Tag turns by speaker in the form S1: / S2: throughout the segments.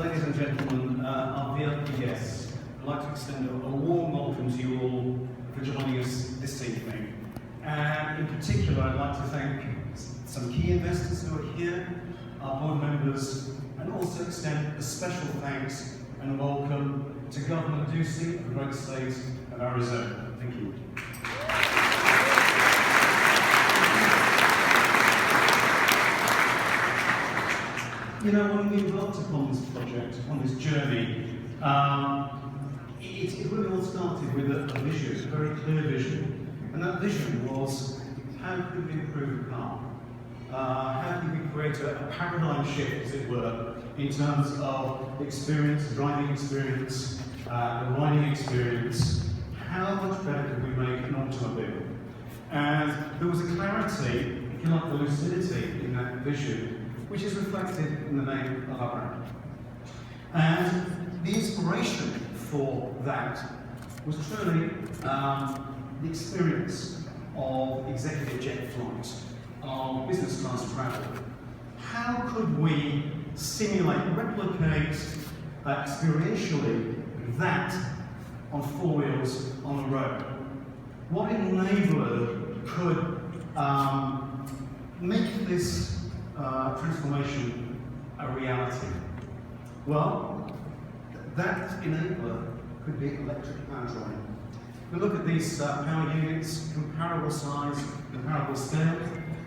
S1: ladies and gentlemen, our VIP guests, I'd like to extend a warm welcome to you all for joining us this evening. And in particular, I'd like to thank some key investors who are here, our board members, and also extend a special thanks and welcome to Governor Ducey of the great state of Arizona. Thank you. You know, when we embarked upon this project, on this journey, it really all started with a vision, a very clear vision. And that vision was, how could we improve the car? How could we create a paradigm shift, as it were, in terms of experience, driving experience, the riding experience? How much better could we make an automobile? And there was a clarity, if you like, the lucidity in that vision, which is reflected in the name of our brand. And the inspiration for that was truly the experience of executive jet flight, of business class travel. How could we simulate, replicate experientially that on four wheels on the road? What enabler could make this transformation a reality? Well, that enabler could be electric powertrain. We look at these power units, comparable size, comparable scale,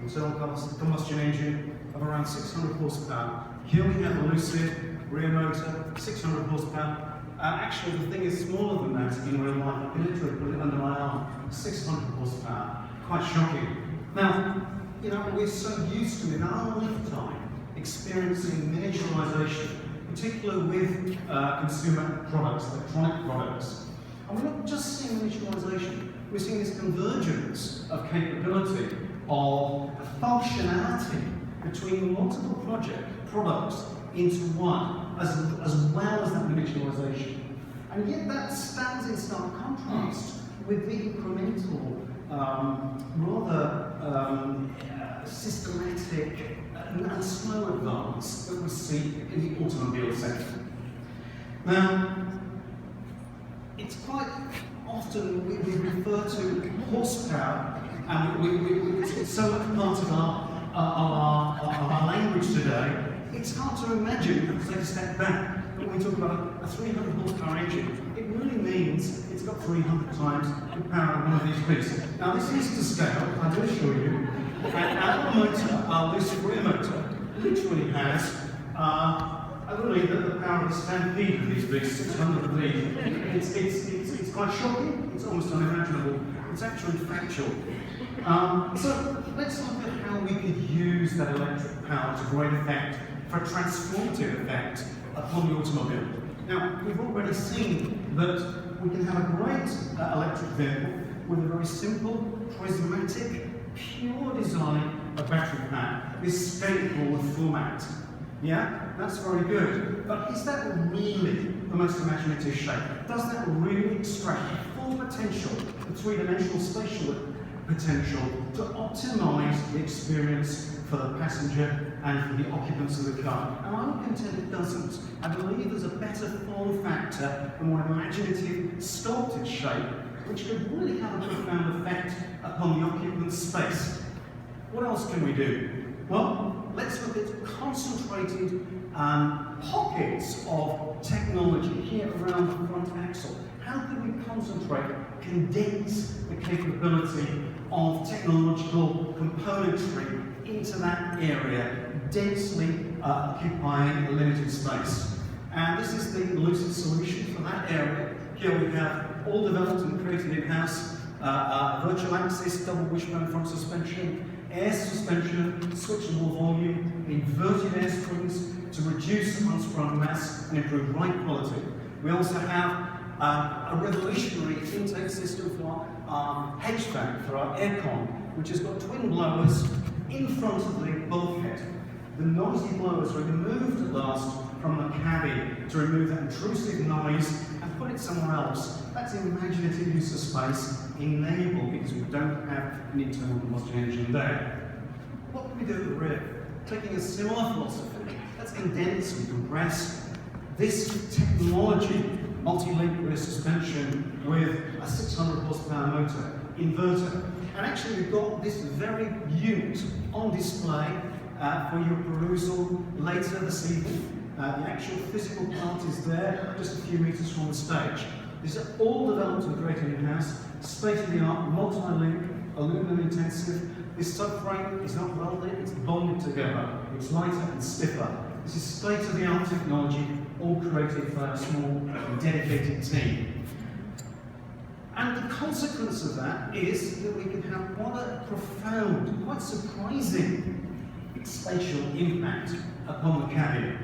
S1: internal combustion engine of around 600 horsepower. Here we have a Lucid rear motor, 600 horsepower. Actually, the thing is smaller than that in real life. I can literally put it under my arm, 600 horsepower. Quite shocking. Now, you know, we're so used to in our lifetime experiencing miniaturization, particularly with consumer products, electronic products. And we're not just seeing miniaturization, we're seeing this convergence of capability, of functionality between multiple products into one, as well as that miniaturization. And yet that stands in stark contrast with the incremental, rather systematic and slow advance that we see in the automobile sector. Now, it's quite often we refer to horsepower, and it's so much part of our language today. It's hard to imagine, let's take a step back, when we talk about a 300 horsepower engine, it really means it's got 300 times the power of one of these beasts. Now this is to scale, I do assure you, and our motor, our Lucid rear motor, literally has really the power of a stampede of these beasts, 600 of these. It's quite shocking, it's almost unimaginable, it's actually factual. So let's look at how we could use that electric power to great effect, for a transformative effect upon the automobile. Now, we've already seen that we can have a great electric vehicle with a very simple, prismatic, pure design of battery pack, this skateboard format. Yeah, that's very good. But is that really the most imaginative shape? Does that really extract the full potential, the three-dimensional spatial potential, to optimize the experience for the passenger and for the occupants of the car? And I would contend it doesn't. I believe there's a better form factor, a more imaginative, sculpted shape, which could really have a profound effect upon the occupant's space. What else can we do? Well, let's look at concentrated pockets of technology here around the front axle. How can we concentrate, condense the capability of technological componentry into that area, densely occupying a limited space? And this is the Lucid solution for that area. Here we have all developed and created in-house virtual axis, double wishbone front suspension, air suspension, switchable volume, inverted air springs to reduce unsprung mass and improve ride quality. We also have a revolutionary intake system for our HVAC, for our aircon, which has got twin blowers in front of the bulkhead. The noisy blowers are removed at last from the cabin to remove that intrusive noise and put it somewhere else. That's imaginative use of space enabled because we don't have an internal combustion engine there. What can we do at the rear? Taking a similar philosophy, let's condense and compress this technology, multi-link rear suspension with a 600 horsepower motor, inverter. And actually we've got this very unit on display for your perusal later this evening. The actual physical part is there, just a few meters from the stage. These are all developed and created in-house, state-of-the-art, multi-link, aluminum intensive. This subframe is not welded, it's bonded together. It's lighter and stiffer. This is state-of-the-art technology, all created by a small and dedicated team. And the consequence of that is that we can have quite a profound, quite surprising spatial impact upon the cabin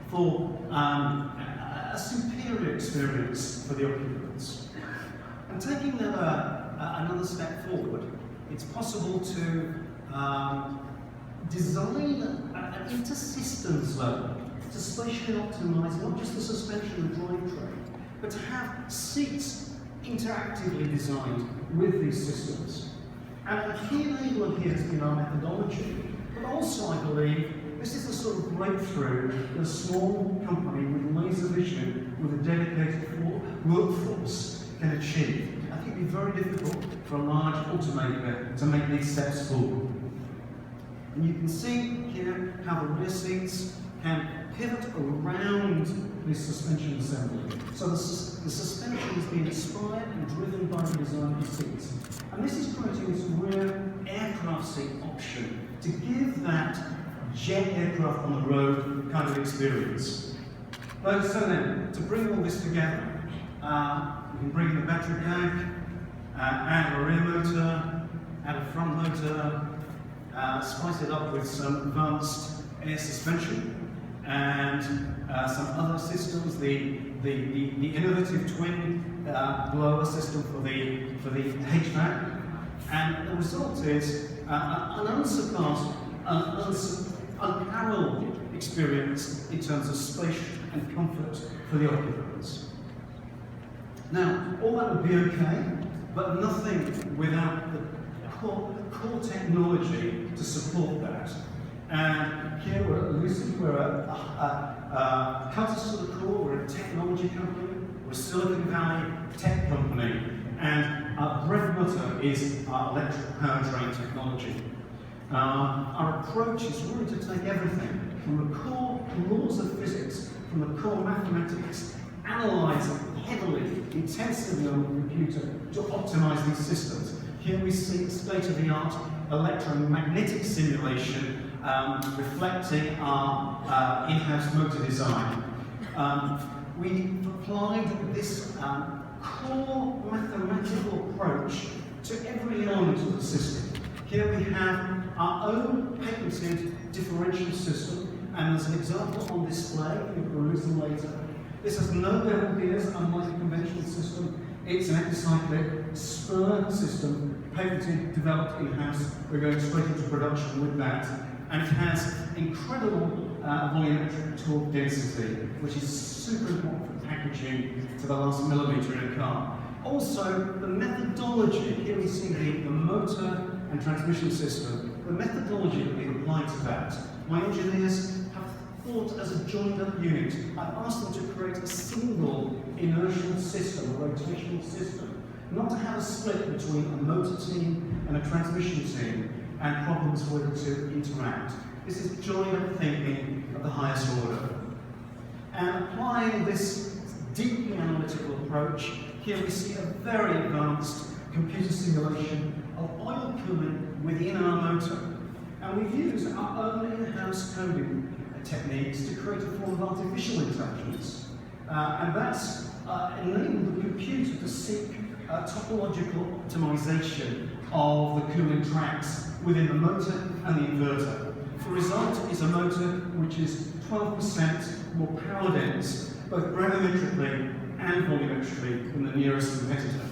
S1: for a superior experience for the occupants. And taking that another step forward, it's possible to design an inter-systems level to spatially optimize not just the suspension and drivetrain, but to have seats interactively designed with these systems. And a key enabler here has been our methodology, but also I believe this is the sort of breakthrough that a small company with laser vision, with a dedicated workforce can achieve. I think it would be very difficult for a large automaker to make these steps forward. And you can see here how the rear seats can pivot around this suspension assembly. So the suspension has been inspired and driven by the design of the seats. And this is creating this rear aircraft seat option to give that jet aircraft on the road kind of experience. So then, to bring all this together, we can bring in the battery pack, add a rear motor, add a front motor, spice it up with some advanced air suspension, and some other systems, the innovative twin blower system for the HVAC, and the result is an unsurpassed, unparalleled experience in terms of space and comfort for the occupants. Now, all that would be okay, but nothing without the core technology to support that. And here we're at Lucid, we're a cutters to the core, we're a technology company, we're a Silicon Valley tech company, and our bread and butter is our electric powertrain technology. Our approach is really to take everything from the core laws of physics, from the core mathematics, analyze it heavily, intensively on the computer to optimize these systems. Here we see state-of-the-art electromagnetic simulation reflecting our in-house motor design. We've applied this core mathematical approach to every element of the system. Here we have our own patented differential system, and there's an example on display, you'll peruse them later. This has no bevel gears, unlike a conventional system. It's an epicyclic spur system, patented, developed in-house. We're going straight into production with that. And it has incredible volumetric torque density, which is super important for packaging to the last millimetre in a car. Also, the methodology, here we see the motor and transmission system, the methodology that we've applied to that. My engineers have thought as a joined-up unit. I've asked them to create a single inertial system, a rotational system, not to have a split between a motor team and a transmission team, and problems for it to interact. This is joined-up thinking of the highest order. And applying this deeply analytical approach, here we see a very advanced computer simulation of oil cooling within our motor. And we've used our own in-house coding techniques to create a form of artificial intelligence. And that's enabled the computer to seek topological optimization of the cooling tracks within the motor and the inverter. The result is a motor which is 12% more power dense, both gravimetrically and volumetrically, than the nearest competitor.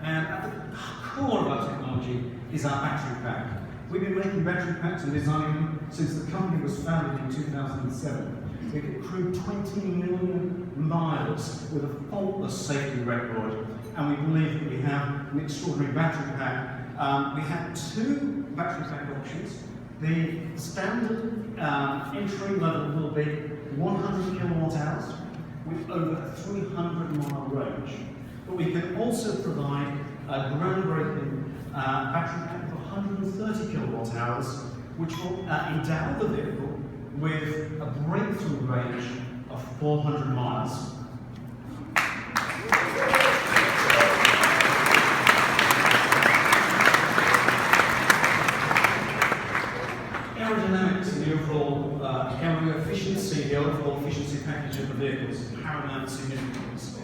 S1: And at the core of our technology is our battery pack. We've been making battery packs and designing them since the company was founded in 2007. We could accrue 20 million miles with a faultless safety record, and we believe that we have an extraordinary battery pack. We have two battery pack options. The standard entry level will be 100 kilowatt hours with over a 300-mile range. But we can also provide a groundbreaking battery pack of 130 kilowatt hours, which will endow the vehicle with a breakthrough range of 400 miles. Aerodynamics and the overall efficiency, the overall efficiency package of the vehicle is paramount significance.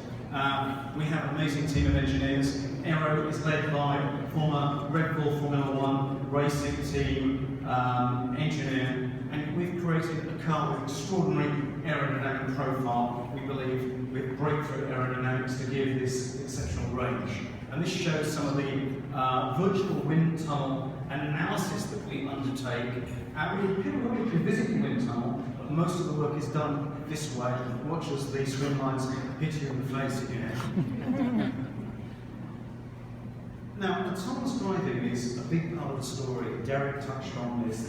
S1: We have an amazing team of engineers. Aero is led by former Red Bull Formula One racing team engineer, and we've created a car with extraordinary aerodynamic profile, we believe, with breakthrough aerodynamics to give this exceptional range. And this shows some of the virtual wind tunnel analysis that we undertake. We periodically visit the wind tunnel, but most of the work is done this way. Watch as these swim lines hit you in the face again. Now, autonomous driving is a big part of the story. Derek touched on this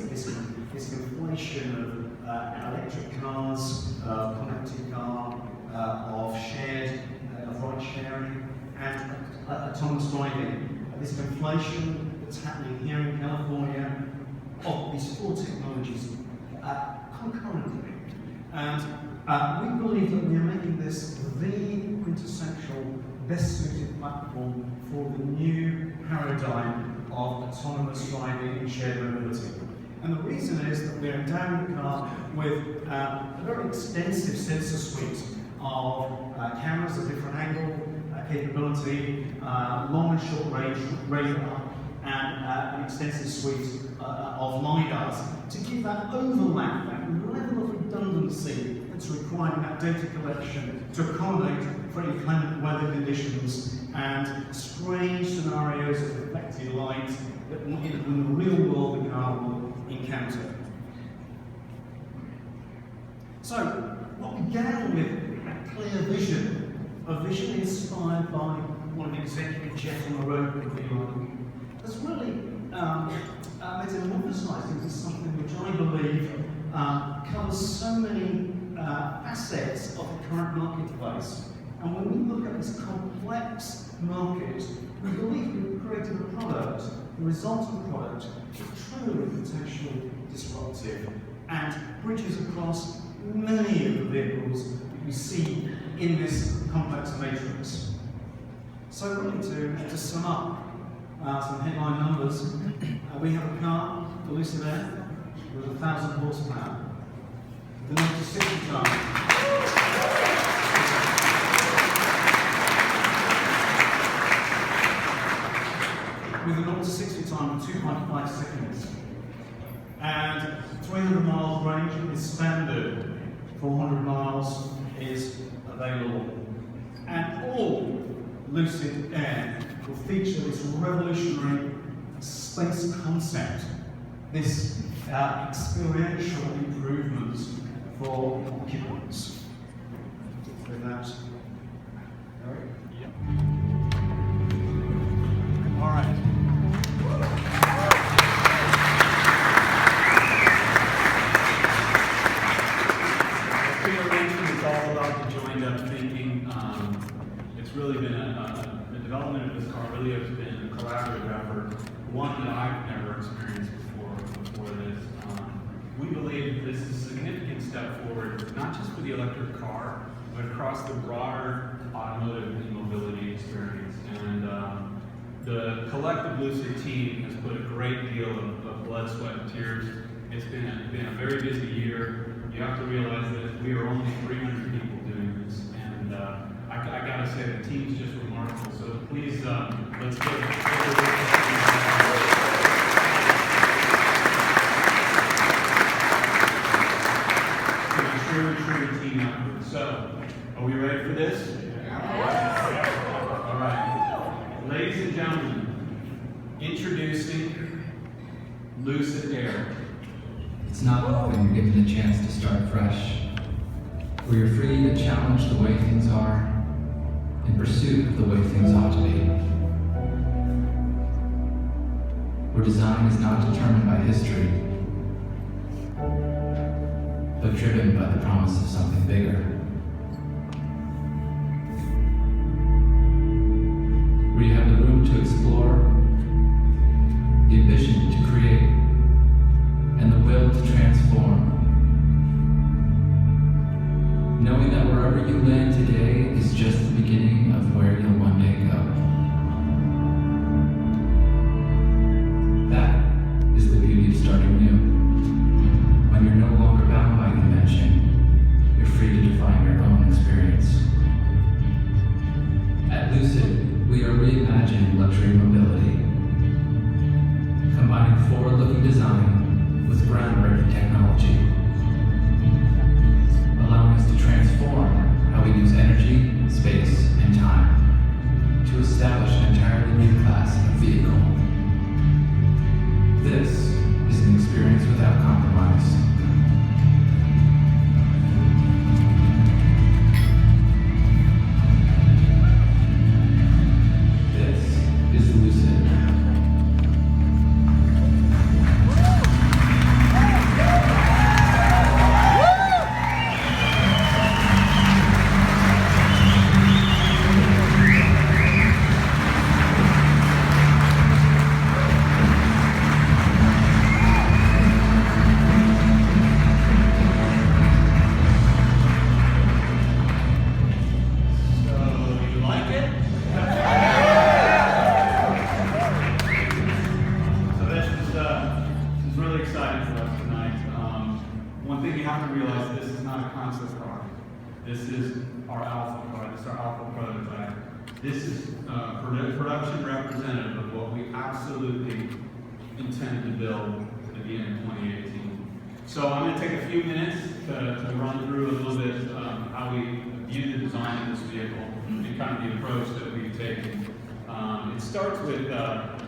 S1: conflation of electric cars, connected car, of shared, of ride sharing, and autonomous driving. This conflation that's happening here in California of these four technologies concurrently. And we believe that we are making this the quintessential, best suited platform for the new paradigm of autonomous driving and shared mobility. And the reason is that we're endowing the car with a very extensive sensor suite of cameras at different angle, capability, long and short range radar, and an extensive suite of LiDARs to give that overlap, that level of redundancy that's required in that data collection to accommodate for inclement weather conditions and strange scenarios of reflected light that in the real world the car will encounter. So, what began with a clear vision, a vision inspired by one of the executive jet on the road with me, has really metamorphosized into something which I believe covers so many facets of the current marketplace. And when we look at this complex market, we believe we've created a product, the resultant product, is truly potentially disruptive and bridges across many of the vehicles that we see in this complex matrix. So really to sum up some headline numbers, we have a car, the Lucid Air, with 1,000 horsepower, with an 60 ton. With an 0 to 60 time of 2.5 seconds. And 300 miles range is standard, 400 miles is available. And all Lucid Air will feature this revolutionary space concept, this experiential improvements for occupants. With that, Eric? Yep. All right.
S2: Pre-arrangement is all about the joined-up thinking. It's really been the development of this car really has been a collaborative effort, one that I've never experienced before this. We believe this is a significant step forward, not just for the electric car, but across the broader automotive and mobility experience. And the collective Lucid team has put a great deal of blood, sweat, and tears. It's been a very busy year. You have to realize that we are only 300 people doing this, and I gotta say the team's just remarkable. So please, let's give it. True team effort. So, are we ready for this? Yeah. All right. Ladies and gentlemen, introducing Lucid Air.
S3: It's not often you're given a chance to start fresh, where you're free to challenge the way things are in pursuit of the way things ought to be. Where design is not determined by history, but driven by the promise of something bigger. Where you have the room to explore, the ambition to create, and the will to transform. Knowing that wherever you land today is just the beginning of where you'll one day go. That is the beauty of starting new. When you're no longer bound by convention, you're free to define your own experience. At Lucid, we are reimagining luxury mobility, combining forward-looking design with groundbreaking technology, allowing us to transform how we use energy, space, and time to establish an entirely new class of vehicle. This is an experience without compromise. This is Lucid.
S2: One thing you have to realize, this is not a concept car. This is our alpha car. This is our alpha prototype. This is production representative of what we absolutely intend to build at the end of 2018. So I'm going to take a few minutes to run through a little bit how we view the design of this vehicle and kind of the approach that we've taken. It starts with